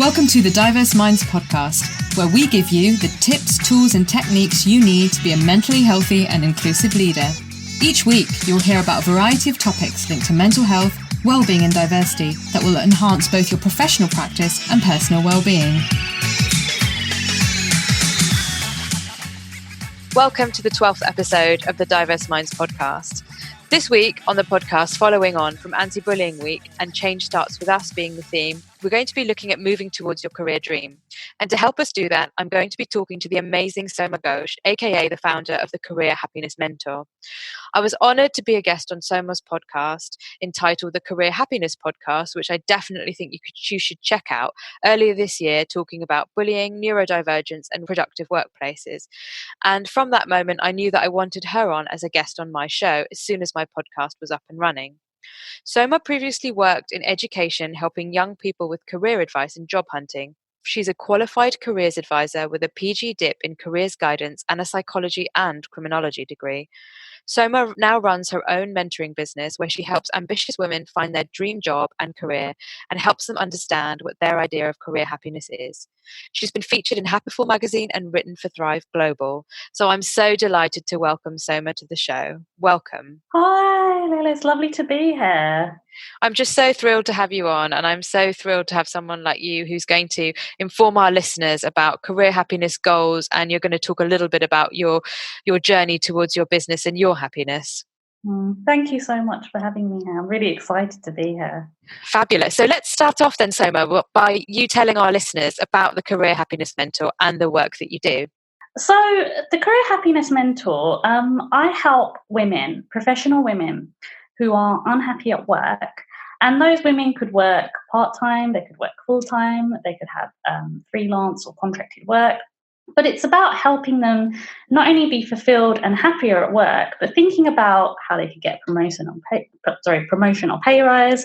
Welcome to the Diverse Minds podcast, where we give you the tips, tools, and techniques you need to be a mentally healthy and inclusive leader. Each week, you'll hear about a variety of topics linked to mental health, well-being, and diversity that will enhance both your professional practice and personal well-being. Welcome to the 12th episode of the Diverse Minds podcast. This week on the podcast, following on from Anti-Bullying Week and Change Starts With Us being the theme, we're going to be looking at moving towards your career dream. And to help us do that, I'm going to be talking to the amazing Soma Ghosh, aka the founder of the Career Happiness Mentor. I was honoured to be a guest on Soma's podcast entitled the Career Happiness Podcast, which I definitely think you should check out, earlier this year, talking about bullying, neurodivergence and productive workplaces. And from that moment, I knew that I wanted her on as a guest on my show as soon as my podcast was up and running. Soma previously worked in education, helping young people with career advice and job hunting. She's a qualified careers advisor with a PG dip in careers guidance and a psychology and criminology degree. Soma now runs her own mentoring business where she helps ambitious women find their dream job and career and helps them understand what their idea of career happiness is. She's been featured in Happiful magazine and written for Thrive Global. So I'm so delighted to welcome Soma to the show. Welcome. Hi, Lila. It's lovely to be here. I'm just so thrilled to have you on, and I'm so thrilled to have someone like you who's going to inform our listeners about career happiness goals, and you're going to talk a little bit about your journey towards your business and your happiness. Thank you so much for having me here. I'm really excited to be here. Fabulous. So let's start off then, Soma, by you telling our listeners about the Career Happiness Mentor and the work that you do. So the Career Happiness Mentor, I help women, professional women, who are unhappy at work. And those women could work part-time, they could work full-time, they could have freelance or contracted work. But it's about helping them not only be fulfilled and happier at work, but thinking about how they could get promotion or pay rise.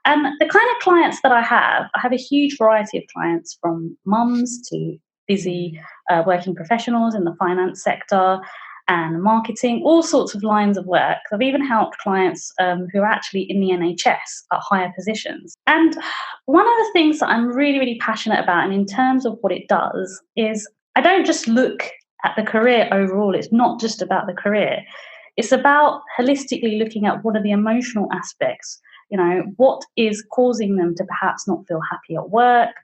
And the kind of clients that I have a huge variety of clients, from mums to busy working professionals in the finance sector and marketing, all sorts of lines of work. I've even helped clients who are actually in the NHS at higher positions. And one of the things that I'm really, really passionate about, and in terms of what it does, is I don't just look at the career overall. It's not just about the career. It's about holistically looking at what are the emotional aspects, what is causing them to perhaps not feel happy at work,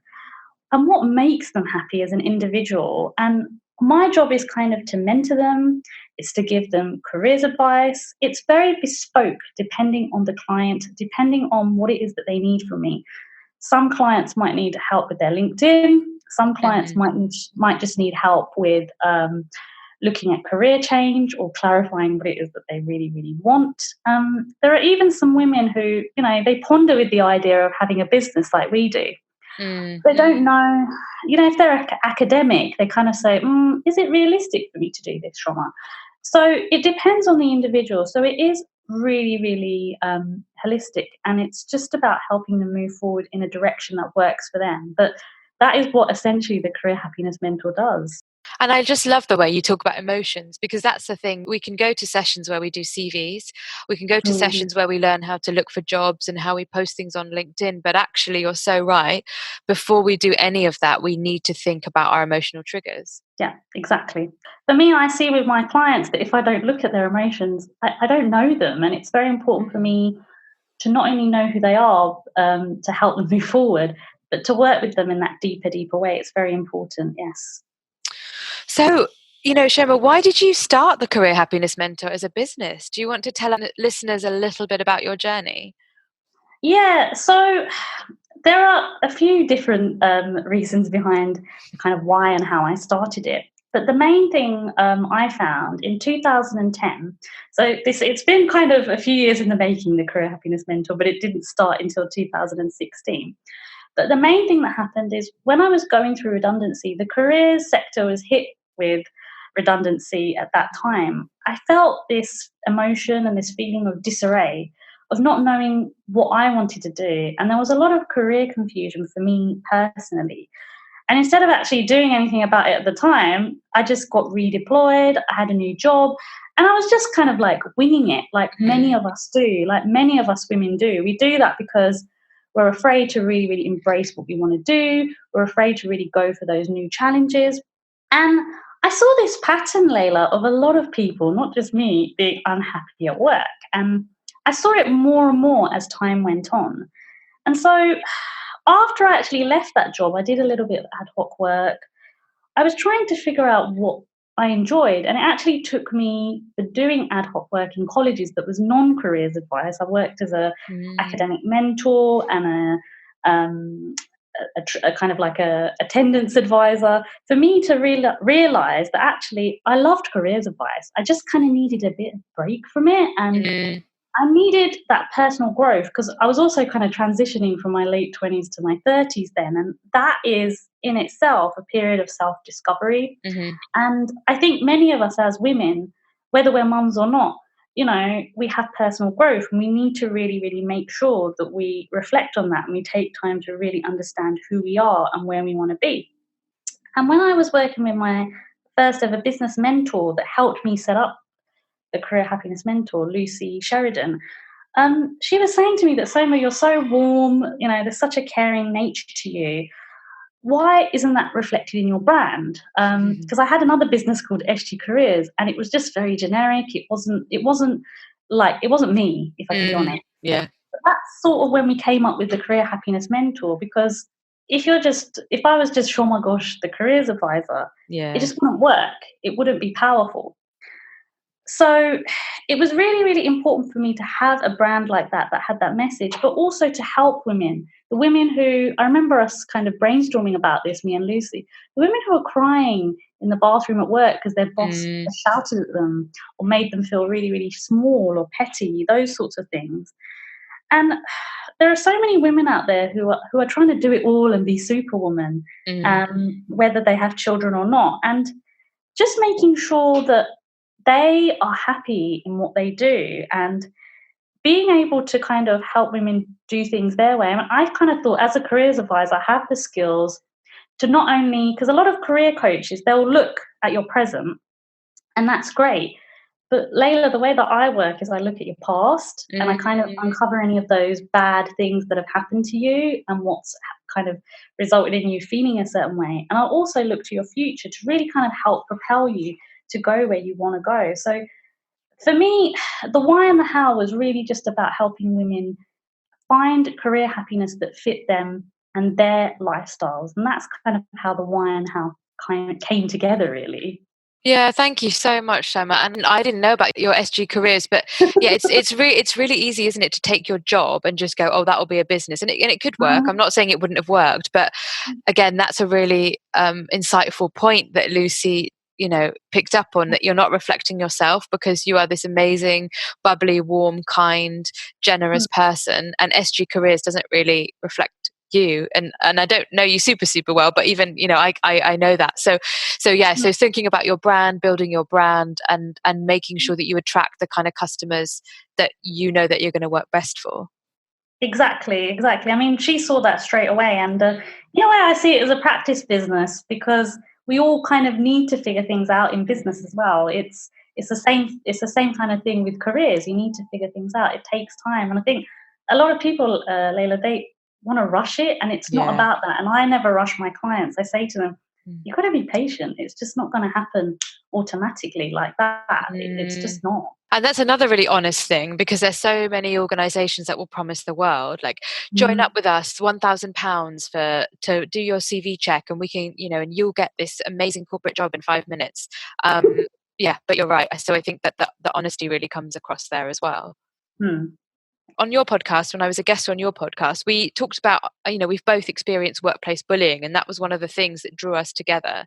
and what makes them happy as an individual. And my job is kind of to mentor them. It's to give them careers advice. It's very bespoke depending on the client, depending on what it is that they need from me. Some clients might need help with their LinkedIn. Some clients might just need help with looking at career change or clarifying what it is that they really, really want. There are even some women who, they ponder with the idea of having a business like we do. They don't know, if they're academic, they kind of say, is it realistic for me to do this, Soma? So it depends on the individual. So it is really, really holistic, and it's just about helping them move forward in a direction that works for them. But that is what essentially the Career Happiness Mentor does. And I just love the way you talk about emotions, because that's the thing. We can go to sessions where we do CVs. We can go to sessions where we learn how to look for jobs and how we post things on LinkedIn. But actually, you're so right. Before we do any of that, we need to think about our emotional triggers. Yeah, exactly. For me, I see with my clients that if I don't look at their emotions, I don't know them. And it's very important for me to not only know who they are to help them move forward, but to work with them in that deeper way. It's very important, yes. So, Soma, why did you start the Career Happiness Mentor as a business? Do you want to tell our listeners a little bit about your journey? Yeah, so there are a few different reasons behind kind of why and how I started it. But the main thing I found in 2010, so it's been kind of a few years in the making, the Career Happiness Mentor, but it didn't start until 2016. But the main thing that happened is when I was going through redundancy, the careers sector was hit with redundancy at that time. I felt this emotion and this feeling of disarray, of not knowing what I wanted to do. And there was a lot of career confusion for me personally. And instead of actually doing anything about it at the time, I just got redeployed. I had a new job. And I was just kind of like winging it, like many of us do, like many of us women do. We do that because we're afraid to really, really embrace what we want to do. We're afraid to really go for those new challenges. And I saw this pattern, Layla, of a lot of people, not just me, being unhappy at work. And I saw it more and more as time went on. And so after I actually left that job, I did a little bit of ad hoc work. I was trying to figure out what I enjoyed, and it actually took me doing ad hoc work in colleges that was non-careers advice. I worked as a academic mentor and a kind of like a attendance advisor, for me to realize that actually I loved careers advice. I just kind of needed a bit of break from it, and I needed that personal growth because I was also kind of transitioning from my late 20s to my 30s then. And that is in itself a period of self discovery. And I think many of us as women, whether we're mums or not, we have personal growth, and we need to really, really make sure that we reflect on that and we take time to really understand who we are and where we want to be. And when I was working with my first ever business mentor that helped me set up the Career Happiness Mentor, Lucy Sheridan, she was saying to me that, Soma, you're so warm, there's such a caring nature to you. Why isn't that reflected in your brand? Because I had another business called SG Careers, and it was just very generic. It wasn't me, if I can be honest. Yeah. But that's sort of when we came up with the Career Happiness Mentor, because if I was just Soma Ghosh, the careers advisor, it just wouldn't work. It wouldn't be powerful. So it was really, really important for me to have a brand like that had that message, but also to help women. The women who, I remember us kind of brainstorming about this, me and Lucy, the women who were crying in the bathroom at work because their boss shouted at them or made them feel really, really small or petty, those sorts of things. And there are so many women out there who are trying to do it all and be superwoman, whether they have children or not. And just making sure that they are happy in what they do and being able to kind of help women do things their way. I mean, I kind of thought as a careers advisor, I have the skills to not only, because a lot of career coaches, they'll look at your present and that's great. But Layla, the way that I work is I look at your past and I kind of uncover any of those bad things that have happened to you and what's kind of resulted in you feeling a certain way. And I'll also look to your future to really kind of help propel you to go where you want to go. So for me, the why and the how was really just about helping women find career happiness that fit them and their lifestyles. And that's kind of how the why and how kind of came together, really. Yeah, thank you so much, Soma. And I didn't know about your SG careers, but yeah, it's really easy, isn't it, to take your job and just go, oh, that'll be a business, and it could work. I'm not saying it wouldn't have worked, but again, that's a really insightful point that Lucy, picked up on, that you're not reflecting yourself because you are this amazing, bubbly, warm, kind, generous person, and SG careers doesn't really reflect you, and I don't know you super well, but even I know that, so thinking about your brand, building your brand, and making sure that you attract the kind of customers that that you're going to work best for. Exactly. I mean, she saw that straight away, and I see it as a practice business, because we all kind of need to figure things out in business as well. It's the same kind of thing with careers. You need to figure things out. It takes time, and I think a lot of people, Layla, they want to rush it, and it's not about that. And I never rush my clients. I say to them, you've got to be patient. It's just not going to happen automatically like that. It's just not. And that's another really honest thing, because there's so many organisations that will promise the world, like join up with us, £1,000 to do your CV check, and we can, and you'll get this amazing corporate job in 5 minutes. Yeah, but you're right. So I think that the honesty really comes across there as well. On your podcast, when I was a guest on your podcast, we talked about, we've both experienced workplace bullying, and that was one of the things that drew us together.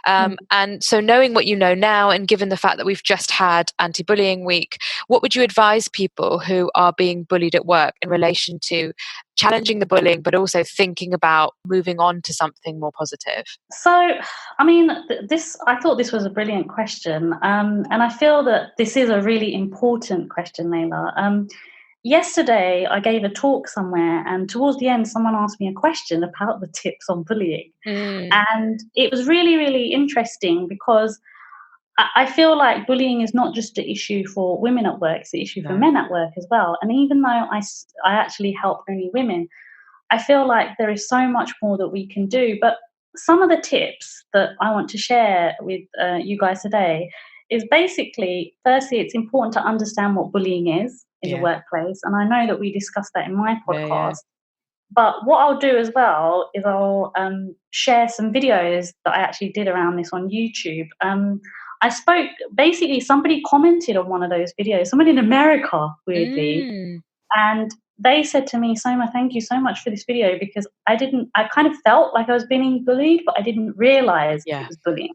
And so knowing what you know now, and given the fact that we've just had Anti-Bullying Week, what would you advise people who are being bullied at work in relation to challenging the bullying, but also thinking about moving on to something more positive? So, I mean, I thought this was a brilliant question. And I feel that this is a really important question, Layla. Yesterday, I gave a talk somewhere, and towards the end, someone asked me a question about the tips on bullying. And it was really, really interesting, because I feel like bullying is not just an issue for women at work, it's an issue for men at work as well. And even though I actually help only women, I feel like there is so much more that we can do. But some of the tips that I want to share with you guys today is basically, firstly, it's important to understand what bullying is in the Yeah. workplace. And I know that we discussed that in my Yeah. podcast. But what I'll do as well is I'll share some videos that I actually did around this on YouTube. I spoke, basically, somebody commented on one of those videos, someone in America, weirdly, Mm. and they said to me, Soma, thank you so much for this video because I kind of felt like I was being bullied, but I didn't realize it Yeah. was bullying.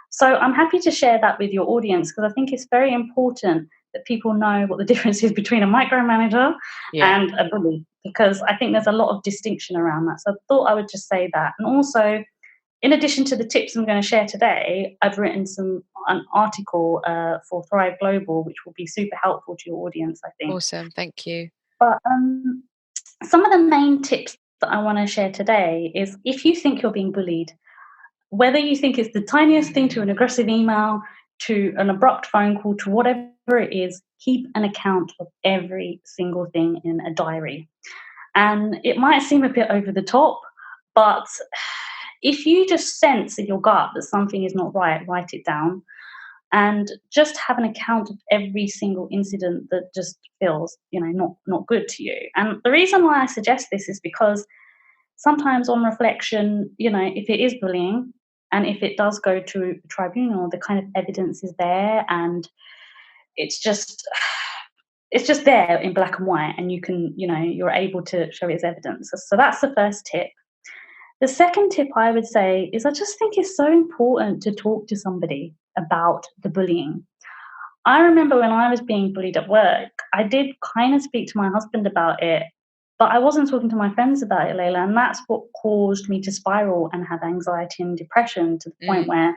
So I'm happy to share that with your audience because I think it's very important that people know what the difference is between a micromanager Yeah. and a bully, because I think there's a lot of distinction around that. So I thought I would just say that. And also, in addition to the tips I'm going to share today, I've written an article for Thrive Global, which will be super helpful to your audience, I think. Awesome. Thank you. But some of the main tips that I want to share today is if you think you're being bullied, whether you think it's the tiniest thing to an aggressive email, to an abrupt phone call, to whatever it is, keep an account of every single thing in a diary. And it might seem a bit over the top, but if you just sense in your gut that something is not right, write it down and just have an account of every single incident that just feels, not good to you. And the reason why I suggest this is because sometimes on reflection, if it is bullying and if it does go to a tribunal, the kind of evidence is there and it's just there in black and white and you can, you're able to show it as evidence. So that's the first tip. The second tip I would say is I just think it's so important to talk to somebody about the bullying. I remember when I was being bullied at work, I did kind of speak to my husband about it, but I wasn't talking to my friends about it, Layla, and that's what caused me to spiral and have anxiety and depression to the point where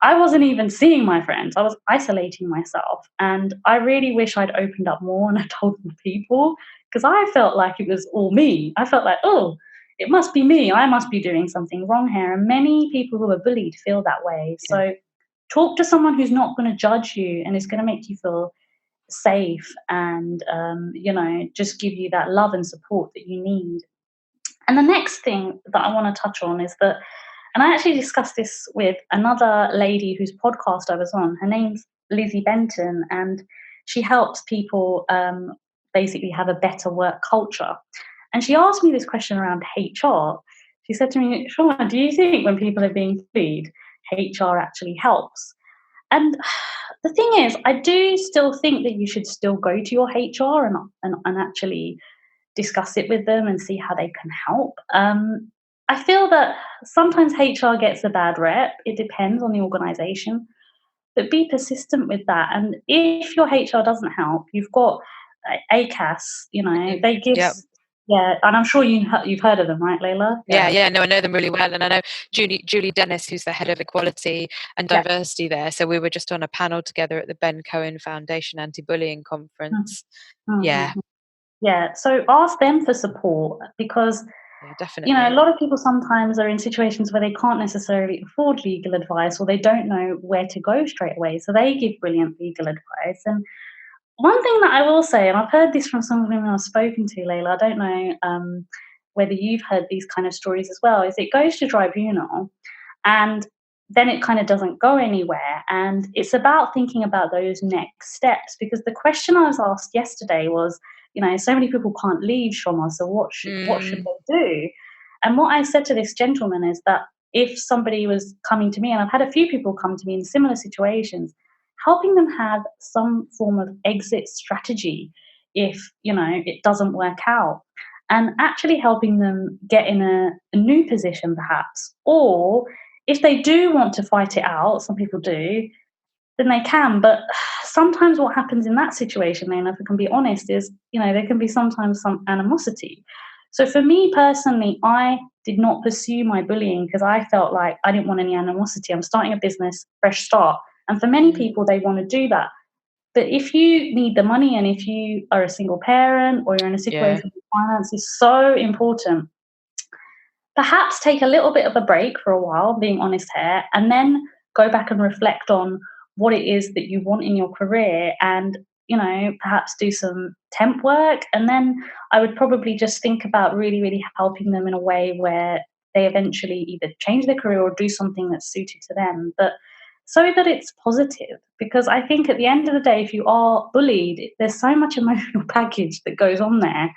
I wasn't even seeing my friends. I was isolating myself, and I really wish I'd opened up more and I told more people because I felt like it was all me. I felt like, oh, it must be me. I must be doing something wrong here. And many people who are bullied feel that way. Yeah. So talk to someone who's not going to judge you and is going to make you feel safe and, just give you that love and support that you need. And the next thing that I want to touch on is that, and I actually discussed this with another lady whose podcast I was on. Her name's Lizzie Benton, and she helps people basically have a better work culture. And she asked me this question around HR. She said to me, Shauna, do you think when people are being bullied, HR actually helps? And the thing is, I do still think that you should still go to your HR and actually discuss it with them and see how they can help. I feel that sometimes HR gets a bad rep. It depends on the organization, but be persistent with that. And if your HR doesn't help, you've got ACAS, they give. Yep. Yeah, and I'm sure you've heard of them, right, Layla? Yeah. No, I know them really well, and I know Julie Dennis, who's the head of equality and diversity there. So we were just on a panel together at the Ben Cohen Foundation Anti-Bullying Conference. Mm-hmm. Yeah. Yeah. So ask them for support because Yeah, definitely. a lot of people sometimes are in situations where they can't necessarily afford legal advice or they don't know where to go straight away. So they give brilliant legal advice. And one thing that I will say, and I've heard this from some women I've spoken to, Layla, I don't know whether you've heard these kind of stories as well, is it goes to tribunal and then it kind of doesn't go anywhere. And it's about thinking about those next steps because the question I was asked yesterday was, so many people can't leave Shoma, so what should they do? And what I said to this gentleman is that if somebody was coming to me, and I've had a few people come to me in similar situations, helping them have some form of exit strategy if, it doesn't work out. And actually helping them get in a new position perhaps. Or if they do want to fight it out, some people do, then they can. But sometimes what happens in that situation, then, if I can be honest, is, there can be sometimes some animosity. So for me personally, I did not pursue my bullying because I felt like I didn't want any animosity. I'm starting a business, fresh start. And for many people, they want to do that. But if you need the money and if you are a single parent or you're in a situation where finance is so important, perhaps take a little bit of a break for a while, being honest here, and then go back and reflect on what it is that you want in your career and perhaps do some temp work. And then I would probably just think about really, really helping them in a way where they eventually either change their career or do something that's suited to them. But so that it's positive, because I think at the end of the day, if you are bullied, there's so much emotional baggage that goes on there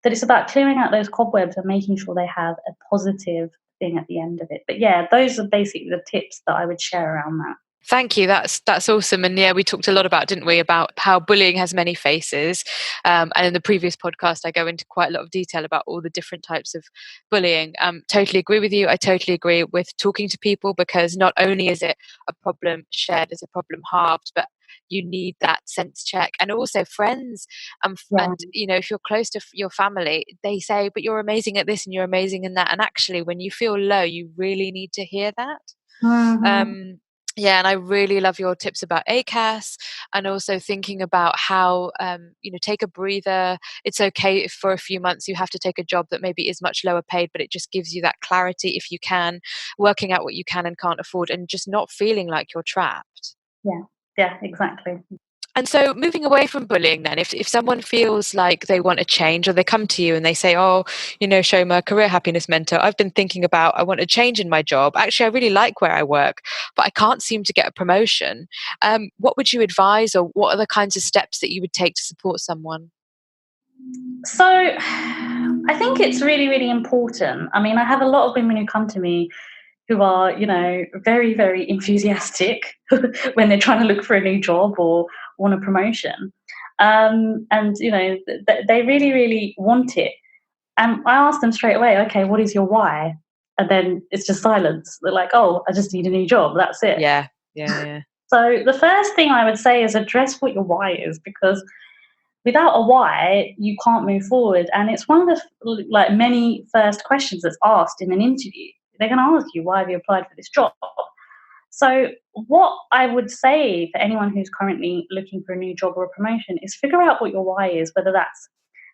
that it's about clearing out those cobwebs and making sure they have a positive thing at the end of it. But yeah, those are basically the tips that I would share around that. Thank you. That's awesome. And yeah, we talked a lot about, didn't we, about how bullying has many faces. And in the previous podcast, I go into quite a lot of detail about all the different types of bullying. Totally agree with you. I totally agree with talking to people, because not only is it a problem shared as a problem halved, but you need that sense check. And also friends, and if you're close to your family, they say, but you're amazing at this and you're amazing in that. And actually, when you feel low, you really need to hear that. Mm-hmm. Yeah, and I really love your tips about ACAS, and also thinking about how, take a breather. It's okay if for a few months you have to take a job that maybe is much lower paid, but it just gives you that clarity if you can, working out what you can and can't afford, and just not feeling like you're trapped. Yeah, exactly. And so moving away from bullying then, if someone feels like they want a change, or they come to you and they say, oh, Shoma, career happiness mentor, I've been thinking about, I want a change in my job. Actually, I really like where I work, but I can't seem to get a promotion. What would you advise, or what are the kinds of steps that you would take to support someone? So I think it's really, really important. I mean, I have a lot of women who come to me who are, very, very enthusiastic when they're trying to look for a new job or want a promotion. And, they really, really want it. And I ask them straight away, okay, what is your why? And then it's just silence. They're like, oh, I just need a new job. That's it. Yeah. So the first thing I would say is address what your why is, because without a why, you can't move forward. And it's one of the many first questions that's asked in an interview. They're going to ask you, why have you applied for this job? So what I would say for anyone who's currently looking for a new job or a promotion is figure out what your why is, whether that's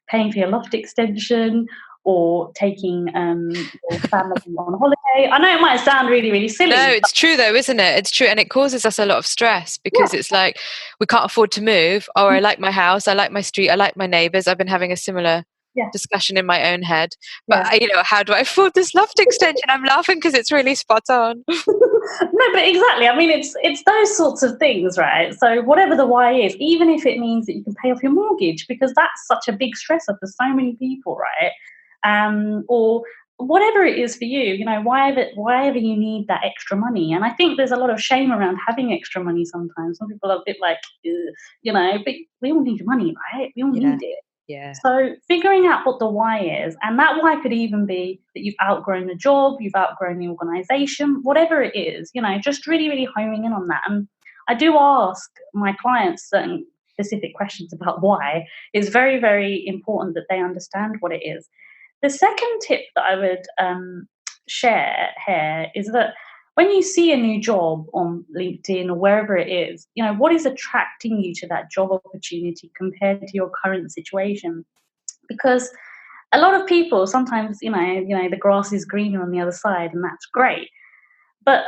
paying for your loft extension or taking your family on holiday. I know it might sound really, really silly. No, it's true though, isn't it? It's true. And it causes us a lot of stress, because it's like, we can't afford to move. Oh, I like my house, I like my street, I like my neighbours. I've been having a similar discussion in my own head. But how do I afford this loft extension? I'm laughing because it's really spot on. No, but exactly. I mean, it's those sorts of things, right? So whatever the why is, even if it means that you can pay off your mortgage, because that's such a big stressor for so many people, right? Or whatever it is for you, why ever you need that extra money. And I think there's a lot of shame around having extra money sometimes. Some people are a bit like, but we all need money, right? We all need it. Yeah. So figuring out what the why is, and that why could even be that you've outgrown the job, you've outgrown the organization, whatever it is, just really, really homing in on that. And I do ask my clients certain specific questions about why. It's very, very important that they understand what it is. The second tip that I would share here is that when you see a new job on LinkedIn or wherever it is, what is attracting you to that job opportunity compared to your current situation? Because a lot of people sometimes, the grass is greener on the other side, and that's great. But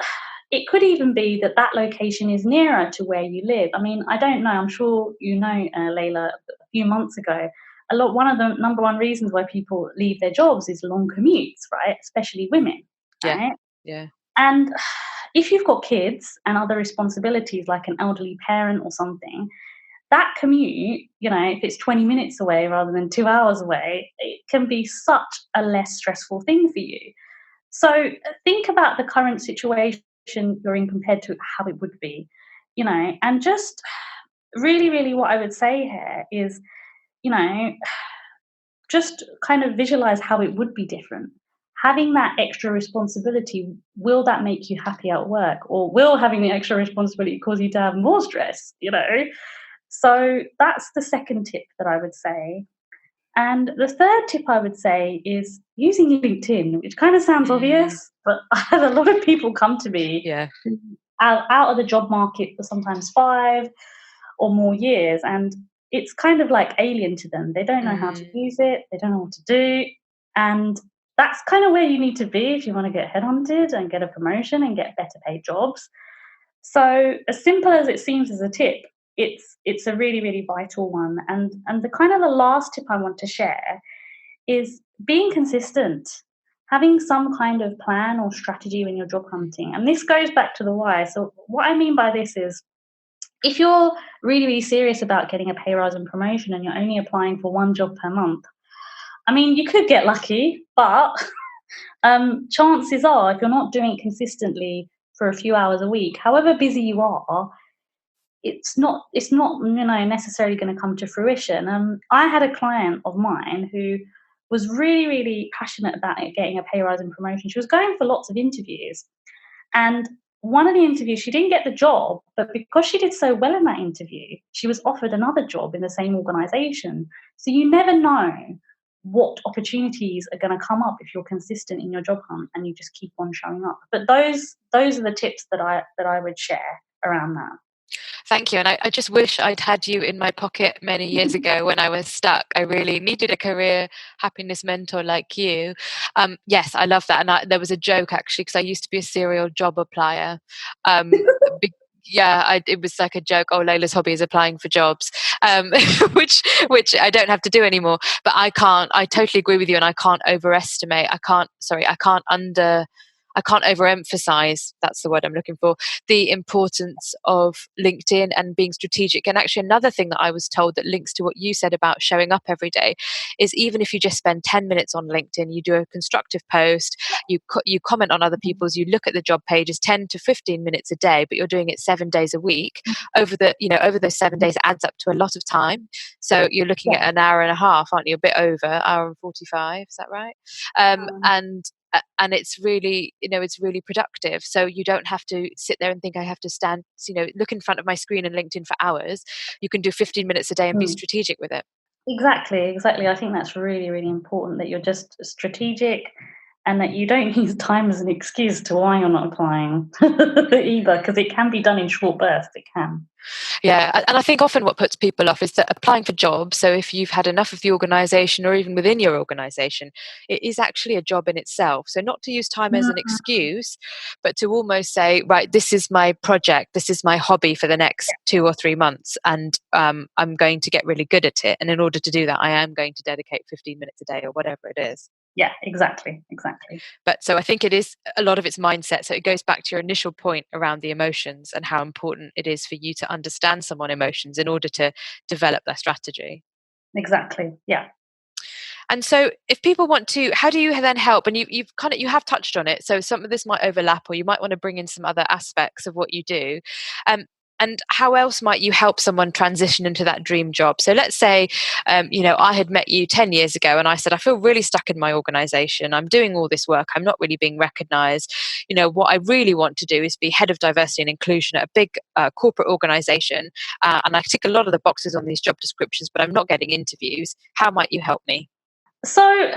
it could even be that that location is nearer to where you live. I mean, I don't know. I'm sure Layla, a few months ago, one of the number one reasons why people leave their jobs is long commutes, right? Especially women, right? Yeah. And if you've got kids and other responsibilities like an elderly parent or something, that commute, if it's 20 minutes away rather than 2 hours away, it can be such a less stressful thing for you. So think about the current situation you're in compared to how it would be, and just really, really what I would say here is, just kind of visualize how it would be different. Having that extra responsibility, will that make you happy at work? Or will having the extra responsibility cause you to have more stress, So that's the second tip that I would say. And the third tip I would say is using LinkedIn, which kind of sounds obvious, but I had a lot of people come to me out of the job market for sometimes 5 or more years, and it's kind of like alien to them. They don't know how to use it. They don't know what to do. And that's kind of where you need to be if you want to get headhunted and get a promotion and get better paid jobs. So as simple as it seems as a tip, it's a really, really vital one. And the kind of the last tip I want to share is being consistent, having some kind of plan or strategy when you're job hunting. And this goes back to the why. So what I mean by this is, if you're really, really serious about getting a pay rise and promotion and you're only applying for one job per month, I mean, you could get lucky, but chances are, if you're not doing it consistently for a few hours a week, however busy you are, it's not necessarily going to come to fruition. I had a client of mine who was really, really passionate about getting a pay rise and promotion. She was going for lots of interviews, and one of the interviews, she didn't get the job, but because she did so well in that interview, she was offered another job in the same organization. So you never know what opportunities are going to come up if you're consistent in your job hunt and you just keep on showing up. But those are the tips that I would share around that. Thank you. And I just wish I'd had you in my pocket many years ago when I was stuck. I really needed a career happiness mentor like you. Yes, I love that. And there was a joke actually, because I used to be a serial job applier. It was like a joke. Oh, Layla's hobby is applying for jobs, which I don't have to do anymore. But I totally agree with you, and I can't overestimate. I can't overemphasize, that's the word I'm looking for, the importance of LinkedIn and being strategic. And actually, another thing that I was told that links to what you said about showing up every day is, even if you just spend 10 minutes on LinkedIn, you do a constructive post, you comment on other people's, you look at the job pages 10 to 15 minutes a day, but you're doing it 7 days a week. Over those 7 days, it adds up to a lot of time. So you're looking at an hour and a half, aren't you? A bit over, hour and 45, is that right? And it's really, it's really productive. So you don't have to sit there and think I have to stand, look in front of my screen and LinkedIn for hours. You can do 15 minutes a day and be strategic with it. Exactly. I think that's really, really important, that you're just strategic and that you don't use time as an excuse to why you're not applying either, because it can be done in short bursts. It can. Yeah, and I think often what puts people off is that applying for jobs, so if you've had enough of the organisation or even within your organisation, it is actually a job in itself. So not to use time as an excuse, but to almost say, right, this is my project, this is my hobby for the next 2 or 3 months, and I'm going to get really good at it. And in order to do that, I am going to dedicate 15 minutes a day or whatever it is. Yeah, exactly. But so I think it is a lot of its mindset. So it goes back to your initial point around the emotions and how important it is for you to understand someone's emotions in order to develop their strategy. Exactly. Yeah. And so if people want to, how do you then help? And you have touched on it. So some of this might overlap, or you might want to bring in some other aspects of what you do. And how else might you help someone transition into that dream job? So let's say, I had met you 10 years ago and I said, I feel really stuck in my organization. I'm doing all this work. I'm not really being recognized. What I really want to do is be head of diversity and inclusion at a big corporate organization. And I tick a lot of the boxes on these job descriptions, but I'm not getting interviews. How might you help me? So,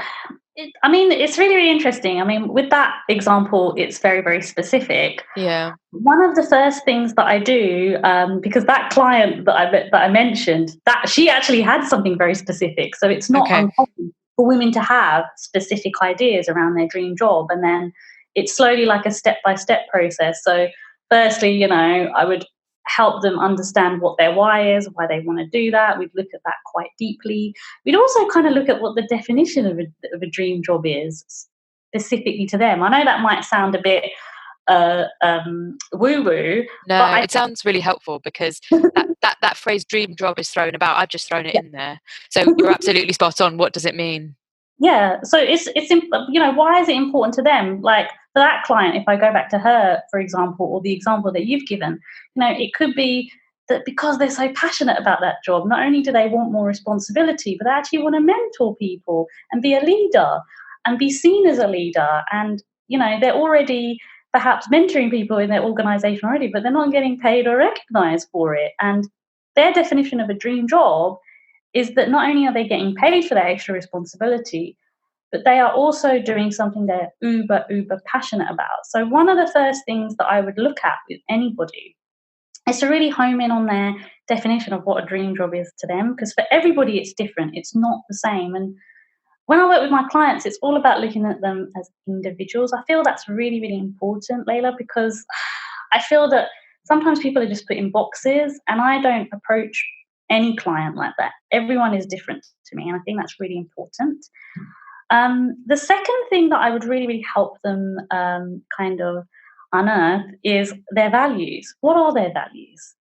it's really, really interesting. With that example, it's very, very specific. Yeah. One of the first things that I do, because that client that I mentioned, that she actually had something very specific. So it's not uncommon for women to have specific ideas around their dream job, and then it's slowly like a step-by-step process. So firstly, I would help them understand what their why is, why they want to do that. We'd look at that quite deeply. We'd also kind of look at what the definition of a dream job is specifically to them. I know that might sound a bit woo-woo. No, it sounds really helpful, because that phrase dream job is thrown about. I've just thrown it in there. So you're absolutely spot on. What does it mean? Yeah, so it's why is it important to them? Like, for that client, if I go back to her, for example, or the example that you've given, it could be that because they're so passionate about that job, not only do they want more responsibility, but they actually want to mentor people and be a leader and be seen as a leader. And, they're already perhaps mentoring people in their organization already, but they're not getting paid or recognized for it. And their definition of a dream job is that not only are they getting paid for that extra responsibility, but they are also doing something they're uber passionate about. So one of the first things that I would look at with anybody is to really home in on their definition of what a dream job is to them, because for everybody it's different. It's not the same. And when I work with my clients, it's all about looking at them as individuals. I feel that's really, really important, Layla, because I feel that sometimes people are just put in boxes, and I don't approach any client like that. Everyone is different to me, and I think that's really important. The second thing that I would really, really help them kind of unearth is their values. What are their values?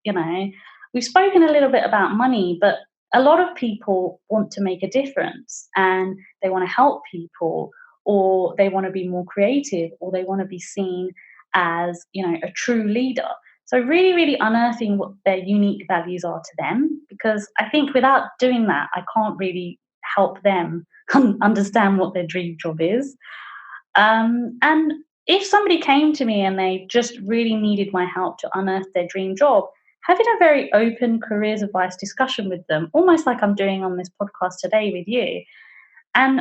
We've spoken a little bit about money, but a lot of people want to make a difference, and they want to help people, or they want to be more creative, or they want to be seen as, a true leader. So really, really unearthing what their unique values are to them, because I think without doing that, I can't really help them understand what their dream job is. And if somebody came to me and they just really needed my help to unearth their dream job, having a very open careers advice discussion with them, almost like I'm doing on this podcast today with you, and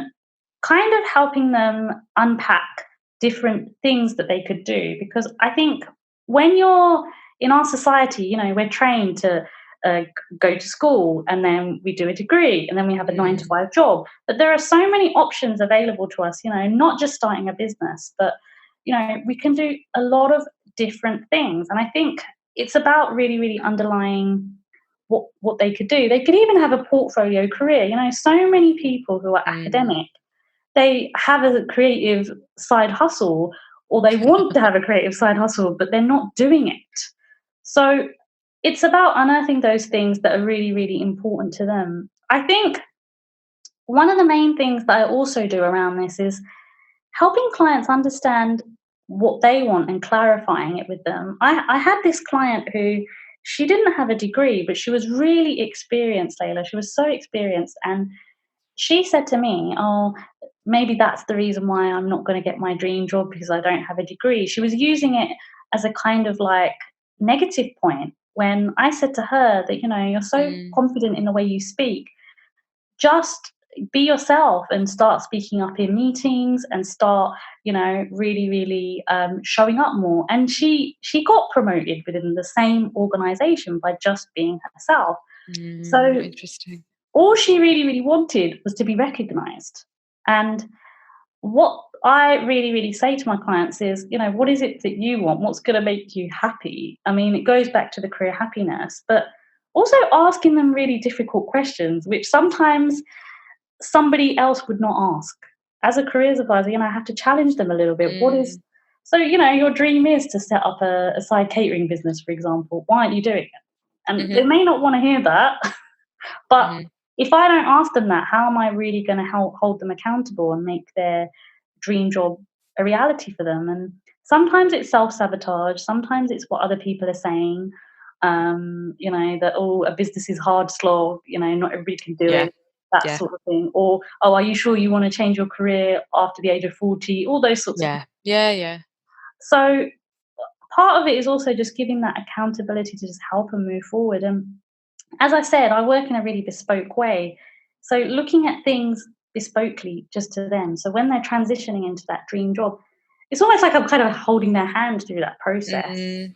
kind of helping them unpack different things that they could do. Because I think when you're in our society, we're trained to go to school, and then we do a degree, and then we have a 9 to 5 job. But there are so many options available to us, not just starting a business, but, we can do a lot of different things. And I think it's about really, really underlying what they could do. They could even have a portfolio career. So many people who are academic, they have a creative side hustle, or they want to have a creative side hustle, but they're not doing it. So it's about unearthing those things that are really, really important to them. I think one of the main things that I also do around this is helping clients understand what they want and clarifying it with them. I had this client who, she didn't have a degree, but she was really experienced, Layla. She was so experienced. And she said to me, oh, maybe that's the reason why I'm not going to get my dream job, because I don't have a degree. She was using it as a kind of like negative point, when I said to her that, you're so confident in the way you speak, just be yourself and start speaking up in meetings and start, really, really showing up more. And she got promoted within the same organization by just being herself. So Interesting. all she really, really wanted was to be recognized. And what I really, really say to my clients is, what is it that you want? What's going to make you happy? I mean, it goes back to the career happiness, but also asking them really difficult questions, which sometimes somebody else would not ask. As a careers advisor, I have to challenge them a little bit. So, your dream is to set up a side catering business, for example. Why aren't you doing it? And they may not want to hear that, but if I don't ask them that, how am I really going to help hold them accountable and make their dream job a reality for them? And sometimes it's self-sabotage. Sometimes it's what other people are saying, that, oh, a business is hard slog, not everybody can do it, that sort of thing. Or, oh, are you sure you want to change your career after the age of 40? All those sorts of things. Yeah. So part of it is also just giving that accountability to just help them move forward. And as I said, I work in a really bespoke way. So looking at things bespokely just to them. So when they're transitioning into that dream job, it's almost like I'm kind of holding their hand through that process, and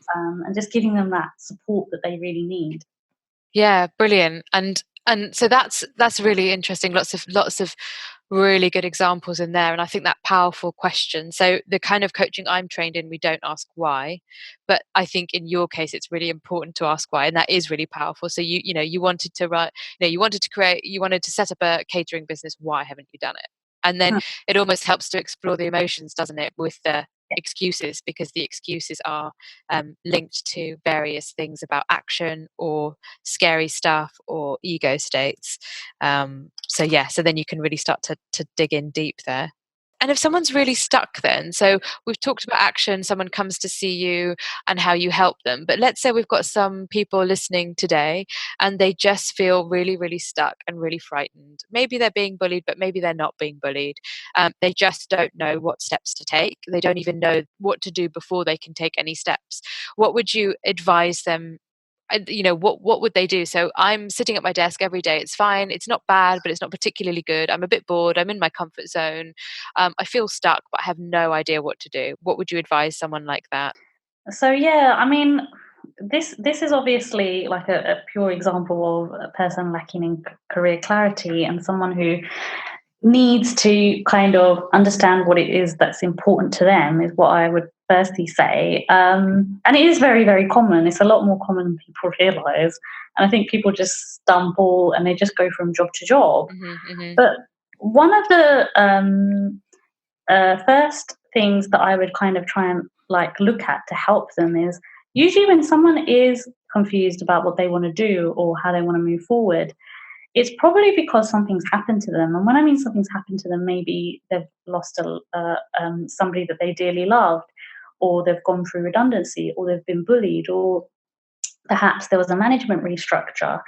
just giving them that support that they really need. Yeah, brilliant. And so that's really interesting. Lots of really good examples in there. And I think that powerful question. So the kind of coaching I'm trained in, we don't ask why, but I think in your case, it's really important to ask why. And that is really powerful. So you wanted to write, you wanted to set up a catering business. Why haven't you done it? And then it almost helps to explore the emotions, doesn't it, with the excuses, because the excuses are linked to various things about action or scary stuff or ego states. So then you can really start to dig in deep there. And if someone's really stuck then, so we've talked about action, someone comes to see you and how you help them. But let's say we've got some people listening today and they just feel really, really stuck and really frightened. Maybe they're being bullied, but maybe they're not being bullied. They just don't know what steps to take. They don't even know what to do before they can take any steps. What would you advise them? What would they do? So I'm sitting at my desk every day. It's fine. It's not bad, but it's not particularly good. I'm a bit bored. I'm in my comfort zone. I feel stuck, but I have no idea what to do. What would you advise someone like that? So yeah, I mean, this is obviously like a pure example of a person lacking in career clarity, and someone who needs to kind of understand what it is that's important to them is what I would firstly say, and it is very, very common. It's a lot more common than people realise. And I think people just stumble and they just go from job to job. But one of the first things that I would kind of try and like look at to help them is usually when someone is confused about what they want to do or how they want to move forward, it's probably because something's happened to them. And when I mean something's happened to them, maybe they've lost somebody that they dearly loved, or they've gone through redundancy, or they've been bullied, or perhaps there was a management restructure.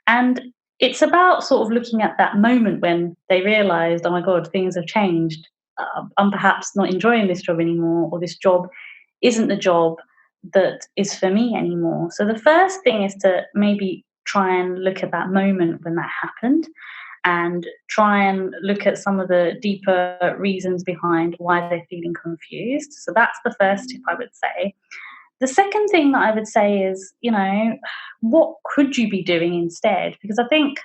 And it's about sort of looking at that moment when they realized, oh my God, things have changed. I'm perhaps not enjoying this job anymore, or this job isn't the job that is for me anymore. So the first thing is to maybe try and look at that moment when that happened and try and look at some of the deeper reasons behind why they're feeling confused. So that's the first tip I would say. The second thing that I would say is, what could you be doing instead? Because I think,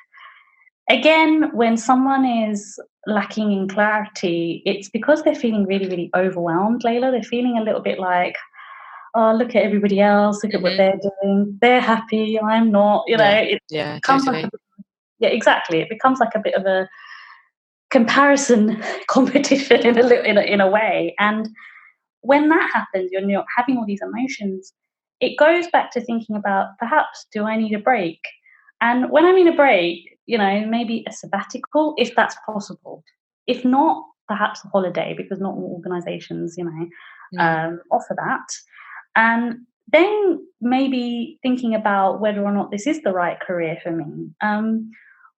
again, when someone is lacking in clarity, it's because they're feeling really, really overwhelmed, Layla. They're feeling a little bit like, oh, look at everybody else, look at what they're doing. They're happy, I'm not, it becomes totally. yeah, exactly. It becomes like a bit of a comparison competition in a way. And when that happens, you're having all these emotions, it goes back to thinking about perhaps, do I need a break? And when I mean a break, maybe a sabbatical, if that's possible. If not, perhaps a holiday, because not all organizations, offer that. And then maybe thinking about whether or not this is the right career for me.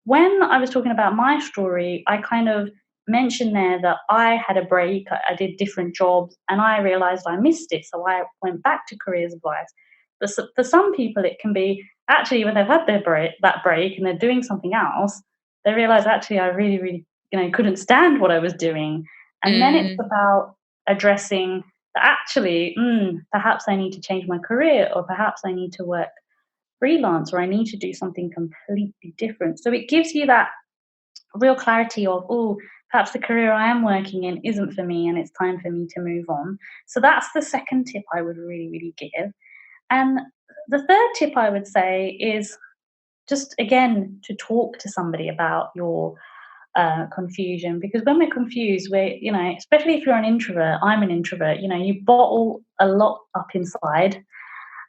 When I was talking about my story, I kind of mentioned there that I had a break, I did different jobs, and I realized I missed it. So I went back to careers advice. But for some people, it can be actually when they've had that break and they're doing something else, they realize actually I really, really, couldn't stand what I was doing. And then it's about addressing that actually, perhaps I need to change my career, or perhaps I need to work freelance, or I need to do something completely different. So it gives you that real clarity of, oh, perhaps the career I am working in isn't for me and it's time for me to move on. So that's the second tip I would really, really give. And the third tip I would say is just, again, to talk to somebody about your confusion, because when we're confused, especially if you're an introvert, I'm an introvert, you bottle a lot up inside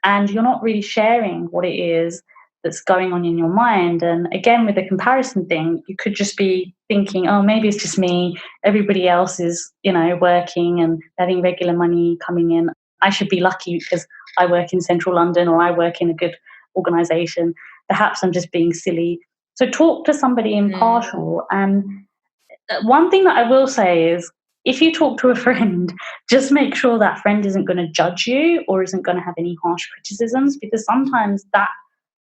and you're not really sharing what it is that's going on in your mind. And again, with the comparison thing, you could just be thinking, oh, maybe it's just me. Everybody else is, working and having regular money coming in. I should be lucky because I work in central London, or I work in a good organization. Perhaps I'm just being silly. So talk to somebody impartial. And one thing that I will say is, if you talk to a friend, just make sure that friend isn't going to judge you or isn't going to have any harsh criticisms, because sometimes that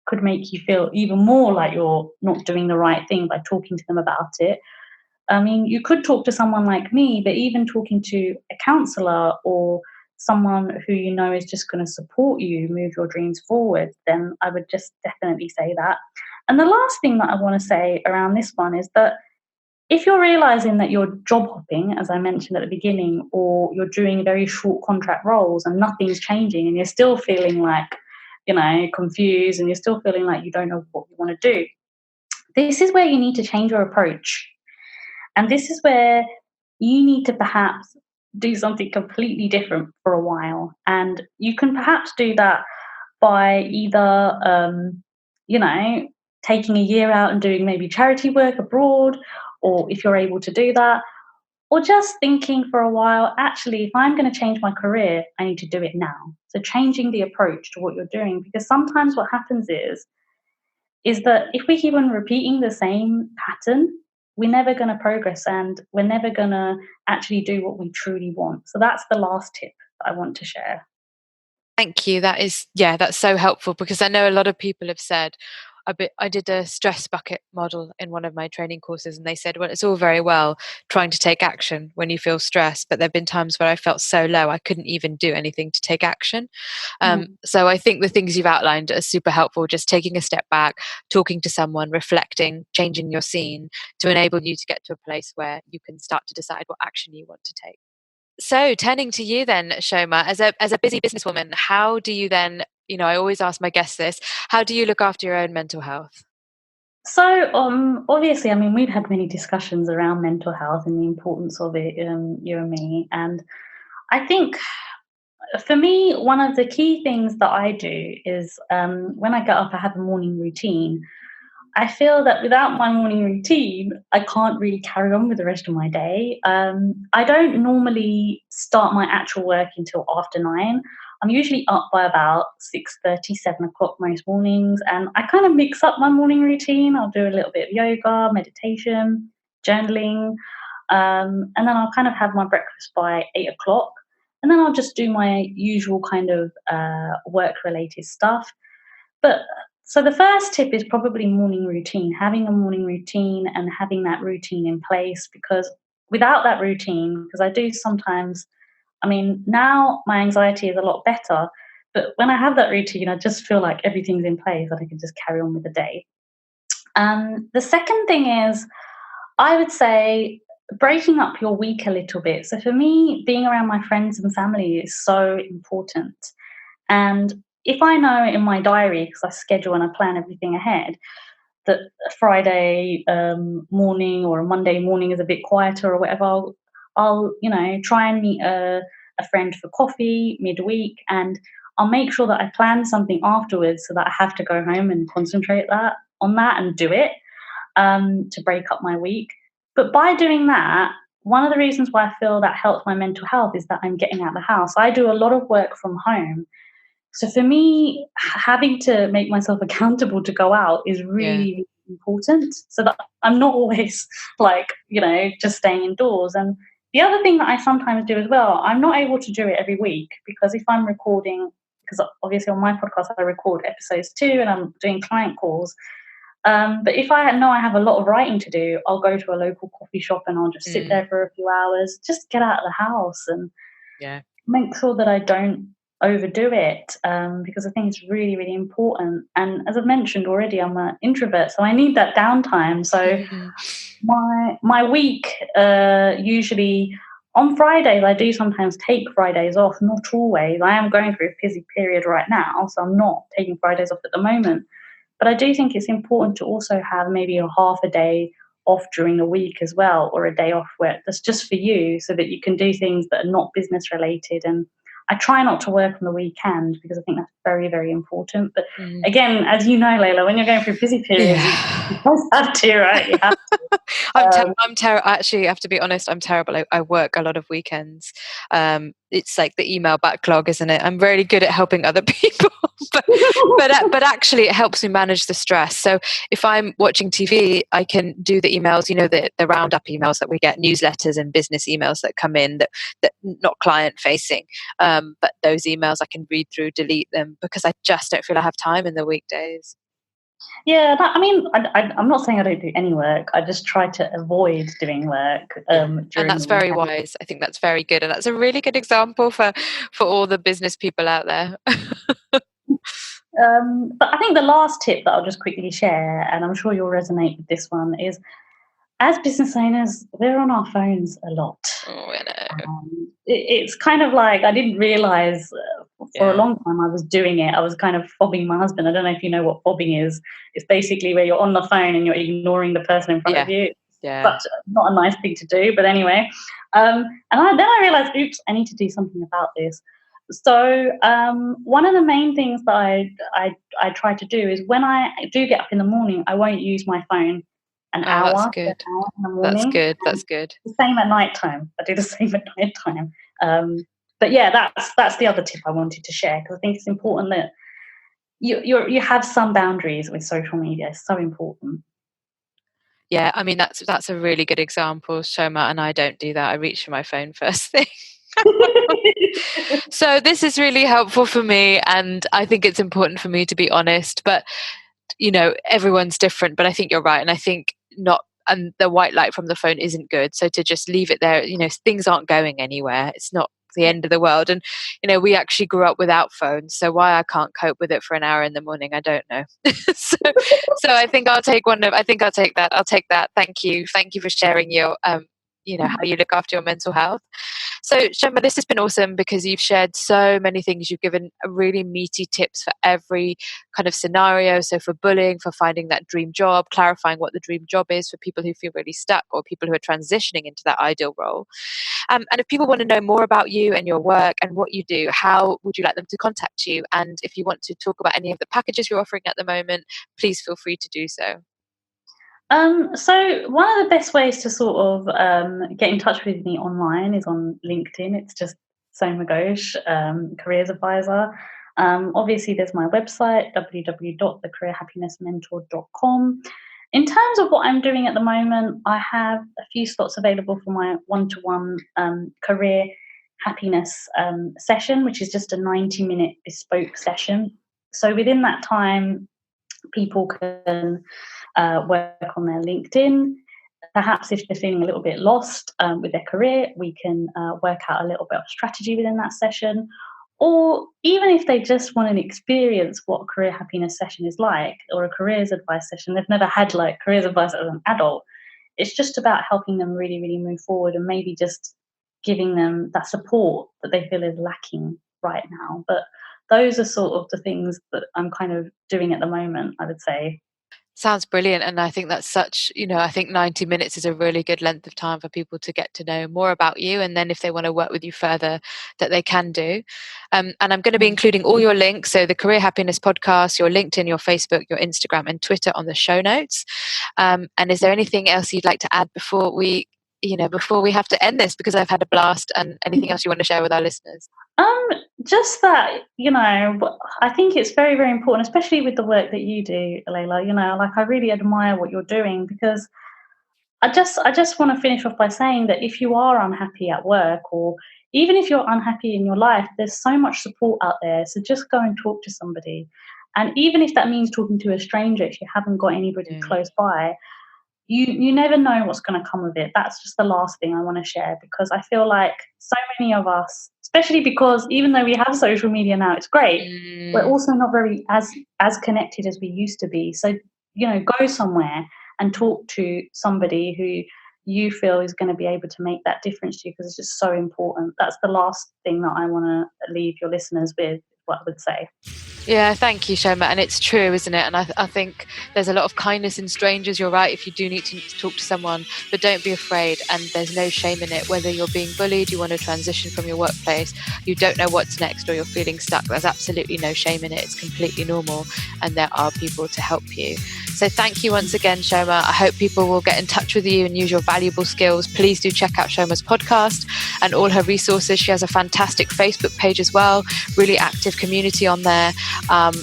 could make you feel even more like you're not doing the right thing by talking to them about it. I mean, you could talk to someone like me, but even talking to a counselor or someone who is just going to support you move your dreams forward, then I would just definitely say that. And the last thing that I want to say around this one is that if you're realizing that you're job hopping, as I mentioned at the beginning, or you're doing very short contract roles and nothing's changing and you're still feeling like, confused, and you're still feeling like you don't know what you want to do, this is where you need to change your approach. And this is where you need to perhaps do something completely different for a while. And you can perhaps do that by either, taking a year out and doing maybe charity work abroad, or if you're able to do that, or just thinking for a while, actually, if I'm going to change my career, I need to do it now. So changing the approach to what you're doing, because sometimes what happens is that if we keep on repeating the same pattern, we're never going to progress and we're never going to actually do what we truly want. So that's the last tip that I want to share. Thank you. That's so helpful, because I know a lot of people have said, I did a stress bucket model in one of my training courses, and they said, well, it's all very well trying to take action when you feel stressed, but there have been times where I felt so low I couldn't even do anything to take action. So I think the things you've outlined are super helpful, just taking a step back, talking to someone, reflecting, changing your scene to enable you to get to a place where you can start to decide what action you want to take. So turning to you then, Shoma, as a busy businesswoman, how do you then, I always ask my guests this, how do you look after your own mental health? So, obviously, I mean, we've had many discussions around mental health and the importance of it, you and me. And I think for me, one of the key things that I do is when I get up, I have a morning routine. I feel that without my morning routine, I can't really carry on with the rest of my day. I don't normally start my actual work until after 9. I'm usually up by about 6:30, 7 o'clock most mornings, and I kind of mix up my morning routine. I'll do a little bit of yoga, meditation, journaling, and then I'll kind of have my breakfast by 8 o'clock, and then I'll just do my usual kind of work-related stuff. But so the first tip is probably morning routine, having a morning routine and having that routine in place, because without that routine, because I do sometimes, I mean, now my anxiety is a lot better, but when I have that routine, I just feel like everything's in place and I can just carry on with the day. The second thing is, I would say breaking up your week a little bit. So for me, being around my friends and family is so important. And if I know in my diary, because I schedule and I plan everything ahead, that a Friday morning or a Monday morning is a bit quieter or whatever, I'll try and meet a friend for coffee midweek, and I'll make sure that I plan something afterwards so that I have to go home and concentrate on that and do it, to break up my week. But by doing that, one of the reasons why I feel that helps my mental health is that I'm getting out of the house. I do a lot of work from home, so for me, having to make myself accountable to go out is Yeah. really, really important, so that I'm not always just staying indoors. And the other thing that I sometimes do as well, I'm not able to do it every week, because if I'm recording, because obviously on my podcast I record episodes too, and I'm doing client calls. But if I know I have a lot of writing to do, I'll go to a local coffee shop and I'll just sit Mm, there for a few hours, just get out of the house and yeah. make sure that I don't overdo it, because I think it's really, really important. And as I've mentioned already, I'm an introvert, so I need that downtime. So Mhm. my week, usually on Fridays, I do sometimes take Fridays off, not always. I am going through a busy period right now, so I'm not taking Fridays off at the moment. But I do think it's important to also have maybe a half a day off during the week as well, or a day off where that's just for you, so that you can do things that are not business related. And I try not to work on the weekend, because I think that's very, very important. But Mm. again, as you know, Layla, when you're going through busy periods, you Yeah. just have to, right? You have to. I'm terrible. Actually, I have to be honest. I'm terrible. I work a lot of weekends. It's like the email backlog, isn't it? I'm really good at helping other people, but actually, it helps me manage the stress. So if I'm watching TV, I can do the emails. The roundup emails that we get, newsletters and business emails that come in that not client facing, but those emails I can read through, delete them, because I just don't feel I have time in the weekdays. Yeah, I mean, I'm not saying I don't do any work. I just try to avoid doing work Yeah. And during that's the very weekend. wise. I think that's very good. And that's a really good example for all the business people out there. But I think the last tip that I'll just quickly share, and I'm sure you'll resonate with this one, is as business owners, we're on our phones a lot. Oh, I know. It's kind of like, I didn't realize for a Yeah. long time I was doing it. I was kind of fobbing my husband. I don't know if you know what fobbing is. It's basically where you're on the phone and you're ignoring the person in front Yeah. of you. Yeah. Such not a nice thing to do, but anyway. Then I realized, oops, I need to do something about this. So one of the main things that I try to do is, when I do get up in the morning, I won't use my phone an Oh, that's hour to an good. hour in the That's morning. good. And That's good. the same at night time. I do the same at night time. But yeah, that's the other tip I wanted to share, because I think it's important that you have some boundaries with social media. It's so important. Yeah. I mean, that's a really good example, Shoma, and I don't do that. I reach for my phone first thing. So this is really helpful for me, and I think it's important for me to be honest. But everyone's different, but I think you're right. And I think not, and the white light from the phone isn't good. So to just leave it there, things aren't going anywhere. It's not the end of the world. And, we actually grew up without phones. So why I can't cope with it for an hour in the morning, I don't know. so I think I think I'll take that. I'll take that. Thank you. Thank you for sharing your, how you look after your mental health. So, Soma, this has been awesome because you've shared so many things. You've given really meaty tips for every kind of scenario. So, for bullying, for finding that dream job, clarifying what the dream job is for people who feel really stuck or people who are transitioning into that ideal role. And if people want to know more about you and your work and what you do, how would you like them to contact you? And if you want to talk about any of the packages you're offering at the moment, please feel free to do so. So one of the best ways to sort of get in touch with me online is on LinkedIn. It's just Soma Ghosh, careers advisor. Obviously, there's my website, www.thecareerhappinessmentor.com. In terms of what I'm doing at the moment, I have a few slots available for my one-to-one career happiness session, which is just a 90-minute bespoke session. So within that time, people can work on their LinkedIn. Perhaps if they're feeling a little bit lost with their career, we can work out a little bit of strategy within that session. Or even if they just want to experience what a career happiness session is like, or a careers advice session, they've never had like careers advice as an adult. It's just about helping them really, really move forward and maybe just giving them that support that they feel is lacking right now. But those are sort of the things that I'm kind of doing at the moment, I would say. Sounds brilliant. And I think that's such, I think 90 minutes is a really good length of time for people to get to know more about you. And then if they want to work with you further, that they can do. And I'm going to be including all your links. So the Career Happiness Podcast, your LinkedIn, your Facebook, your Instagram and Twitter on the show notes. And is there anything else you'd like to add before we have to end this? Because I've had a blast. And anything else you want to share with our listeners? Just that, I think it's very, very important, especially with the work that you do, Layla. Like I really admire what you're doing, because I just want to finish off by saying that if you are unhappy at work, or even if you're unhappy in your life, there's so much support out there. So just go and talk to somebody. And even if that means talking to a stranger, if you haven't got anybody close by, you never know what's going to come of it. That's just the last thing I want to share, because I feel like so many of us, especially because even though we have social media now, it's great, we're also not very as connected as we used to be. So, go somewhere and talk to somebody who you feel is going to be able to make that difference to you, because it's just so important. That's the last thing that I want to leave your listeners with, what I would say. Yeah, thank you, Soma. And it's true, isn't it? And I think there's a lot of kindness in strangers. You're right, if you do need to talk to someone, but don't be afraid. And there's no shame in it. Whether you're being bullied, you want to transition from your workplace, you don't know what's next, or you're feeling stuck, there's absolutely no shame in it. It's completely normal. And there are people to help you. So thank you once again, Soma. I hope people will get in touch with you and use your valuable skills. Please do check out Soma's podcast and all her resources. She has a fantastic Facebook page as well, really active community on there.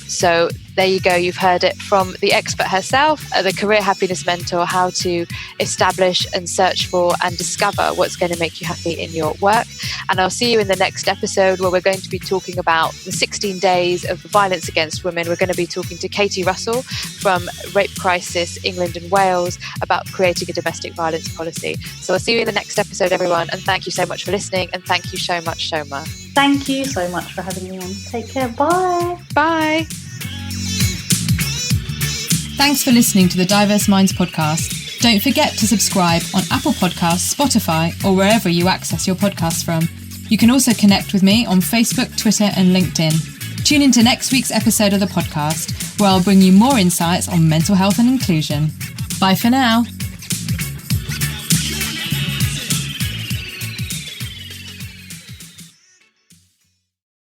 So there you go. You've heard it from the expert herself, the Career Happiness Mentor, how to establish and search for and discover what's going to make you happy in your work. And I'll see you in the next episode, where we're going to be talking about the 16 days of violence against women. We're going to be talking to Katie Russell from Rape Crisis England and Wales about creating a domestic violence policy. So I'll see you in the next episode, everyone. And thank you so much for listening. And thank you so much, Soma. Thank you so much for having me on. Take care. Bye. Bye. Thanks for listening to the Diverse Minds podcast. Don't forget to subscribe on Apple Podcasts, Spotify, or wherever you access your podcasts from. You can also connect with me on Facebook, Twitter, and LinkedIn. Tune into next week's episode of the podcast, where I'll bring you more insights on mental health and inclusion. Bye for now.